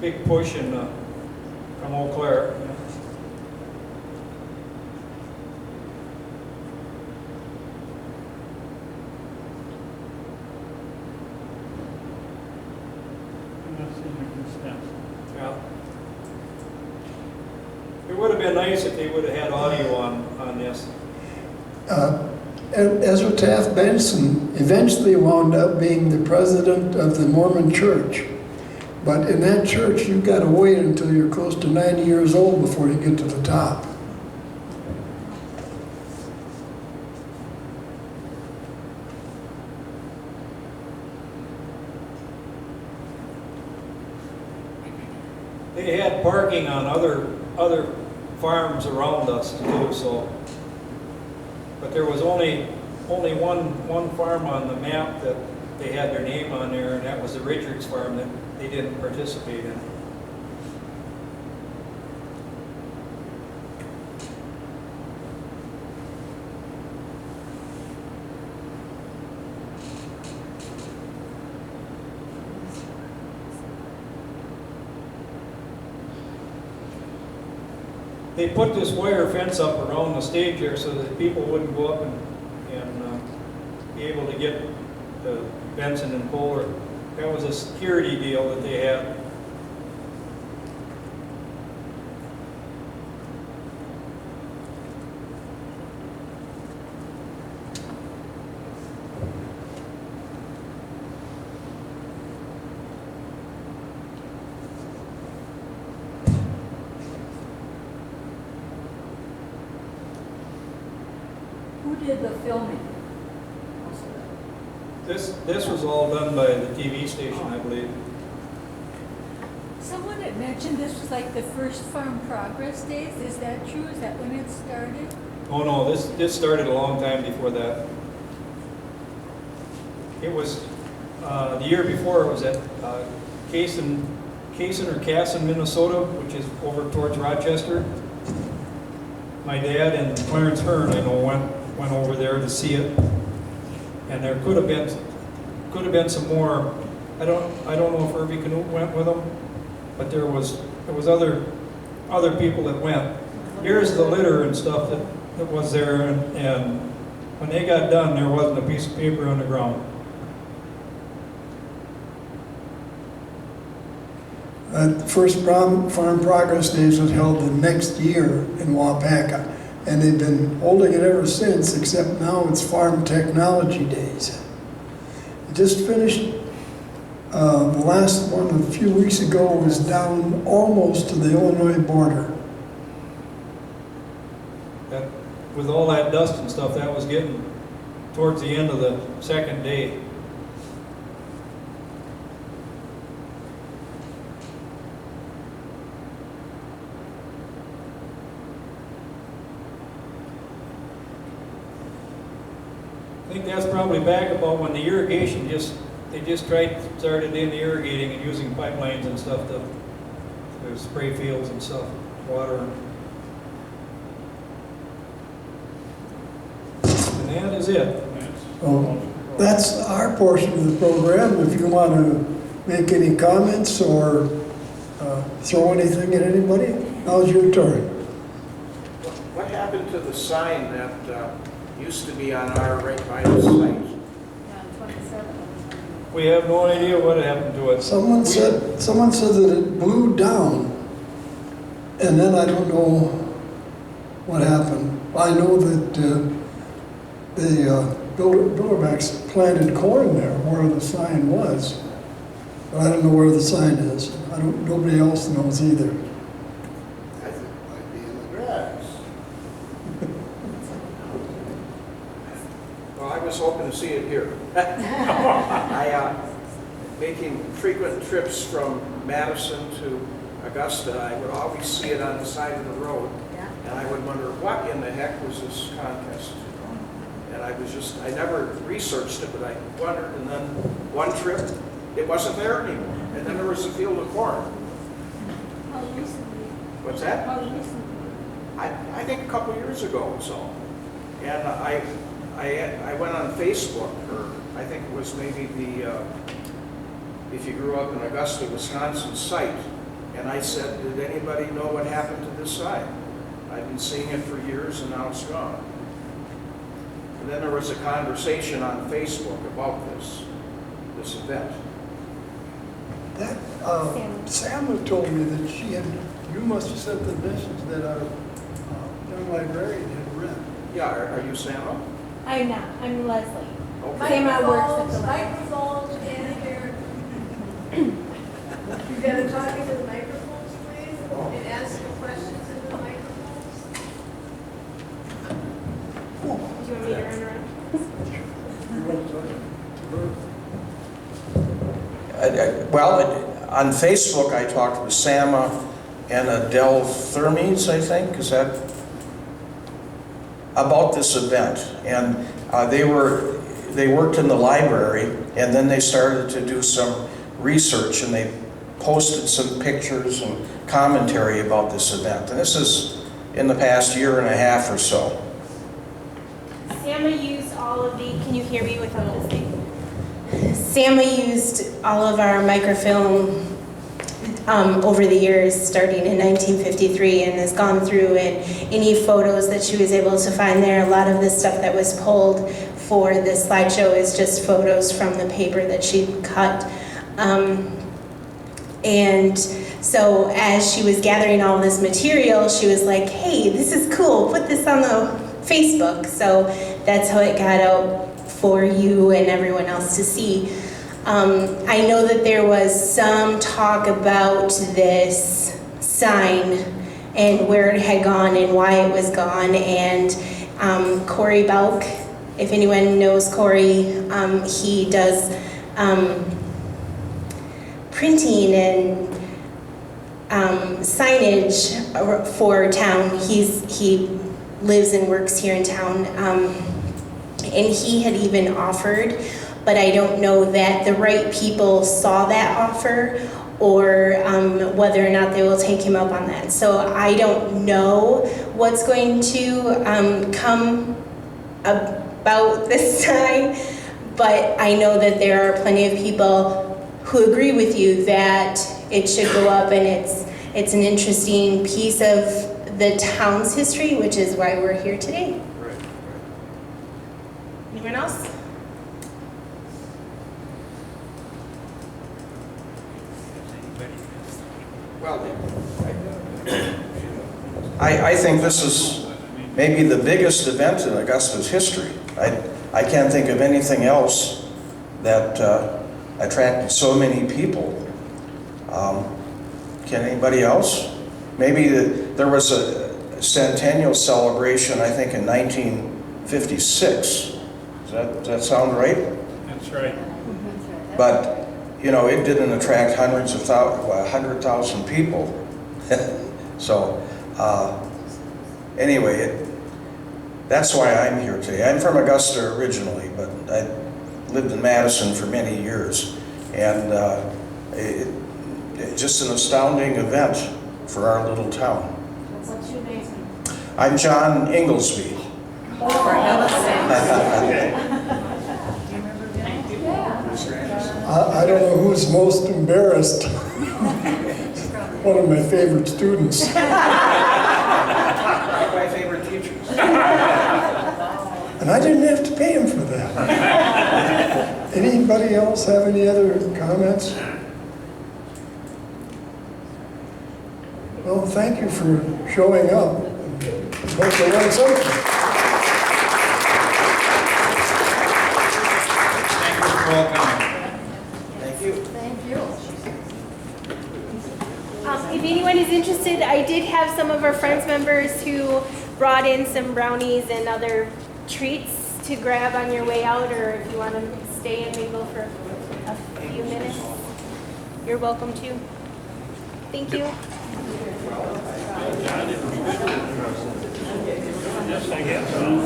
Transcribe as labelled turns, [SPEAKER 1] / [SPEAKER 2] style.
[SPEAKER 1] big push in from Eau Claire. Yeah. It would have been nice if they would have had audio on this.
[SPEAKER 2] And Ezra Taft Benson eventually wound up being the president of the Mormon Church. But in that church, you've got to wait until you're close to 90 years old before you get to the top.
[SPEAKER 1] They had parking on other farms around us too, so. But there was only one farm on the map that they had their name on there, and that was the Richards farm that they didn't participate in. They put this wire fence up around the stage here so that people wouldn't go up and be able to get the Benson and Kohler. That was a security deal that they had.
[SPEAKER 3] Who did the filming?
[SPEAKER 1] This was all done by the TV station, I believe.
[SPEAKER 3] Someone had mentioned this was like the first Farm Progress days. Is that true? Is that when it started?
[SPEAKER 1] Oh no, this started a long time before that. It was the year before. It was at Kaysen or Casson, Minnesota, which is over towards Rochester. My dad and Clarence Hearn, I know, went over there to see it, and there could have been some more. I don't know if Irby Canute went with them, but there was other people that went. Here's the litter and stuff that was there, and when they got done, there wasn't a piece of paper on the ground.
[SPEAKER 2] The first Farm Progress Days was held the next year in Waupaca, and they've been holding it ever since, except now it's Farm Technology Days. Just finished, the last one a few weeks ago was down almost to the Illinois border.
[SPEAKER 1] That, with all that dust and stuff, that was getting towards the end of the second day. I think that's probably back about when the irrigation they just started in the irrigating and using pipelines and stuff to spray fields and stuff, water. And that is it.
[SPEAKER 2] So that's our portion of the program. If you want to make any comments or throw anything at anybody, now's your turn.
[SPEAKER 4] What happened to the sign that used to be on our right by the site?
[SPEAKER 1] We have no idea what happened to it.
[SPEAKER 2] Someone said that it blew down, and then I don't know what happened. I know that the Billerbacks planted corn there where the sign was, but I don't know where the sign is. Nobody else knows either.
[SPEAKER 4] I think it might be in the grass. Well, I was hoping to see it here. Making frequent trips from Madison to Augusta, I would always see it on the side of the road, and I would wonder, what in the heck was this contest? And I never researched it, but I wondered, and then one trip, it wasn't there anymore, and then there was a field of corn.
[SPEAKER 3] How recently?
[SPEAKER 4] What's that?
[SPEAKER 3] How recently?
[SPEAKER 4] I think a couple years ago or so. And I went on Facebook, or I think it was maybe the, if you grew up in Augusta, Wisconsin site, And I said, did anybody know what happened to this sign? I've been seeing it for years and now it's gone. And then there was a conversation on Facebook about this event.
[SPEAKER 2] That, Sam had told me that you must have sent the message that our young librarian had read.
[SPEAKER 4] Yeah, are you Santa?
[SPEAKER 5] I'm not. I'm Leslie.
[SPEAKER 4] Okay.
[SPEAKER 5] Sam works at the
[SPEAKER 3] Microphones, and here.
[SPEAKER 6] You gotta talk into the microphones, please, and ask your questions into the microphones.
[SPEAKER 5] Do you want me to run around?
[SPEAKER 4] Well, on Facebook, I talked with Sama and Adele Thermes, I think, is that, about this event. And they worked in the library, and then they started to do some research, and they posted some pictures and commentary about this event. And this is in the past year and a half or so.
[SPEAKER 5] Sama used all of the, can you hear me without this thing? Sama used all of our microfilm over the years, starting in 1953, and has gone through and any photos that she was able to find there. A lot of the stuff that was pulled for this slideshow is just photos from the paper that she cut. And so as she was gathering all this material, she was like, hey, this is cool, put this on the Facebook. So that's how it got out for you and everyone else to see. I know that there was some talk about this sign and where it had gone and why it was gone. And Corey Belk, if anyone knows Corey, he does printing and signage for town. He lives and works here in town. And he had even offered, but I don't know that the right people saw that offer or whether or not they will take him up on that. So I don't know what's going to come about this sign, but I know that there are plenty of people who agree with you that it should go up, and it's an interesting piece of the town's history, which is why we're here today.
[SPEAKER 4] Right.
[SPEAKER 5] Anyone else?
[SPEAKER 4] Well, I think this is maybe the biggest event in Augusta's history. I can't think of anything else that attracted so many people. Can anybody else? Maybe there was a centennial celebration, I think, in 1956. Does that sound right?
[SPEAKER 1] That's right.
[SPEAKER 4] But, you know, it didn't attract 100,000 people. So, anyway, that's why I'm here today. I'm from Augusta originally, but I lived in Madison for many years. And it's just an astounding event for our little town.
[SPEAKER 6] What's your name?
[SPEAKER 4] I'm John Inglesby.
[SPEAKER 2] I don't know who's most embarrassed. One of my favorite students.
[SPEAKER 4] My favorite teachers.
[SPEAKER 2] And I didn't have to pay him for that. Anybody else have any other comments? Well, thank you for showing up. Hope you learned something.
[SPEAKER 1] Welcome.
[SPEAKER 4] Thank you.
[SPEAKER 6] Thank you.
[SPEAKER 5] If anyone is interested, I did have some of our Friends members who brought in some brownies and other treats to grab on your way out, or if you want to stay and mingle for a few minutes, you're welcome to. Thank you.
[SPEAKER 1] Yes, I guess so.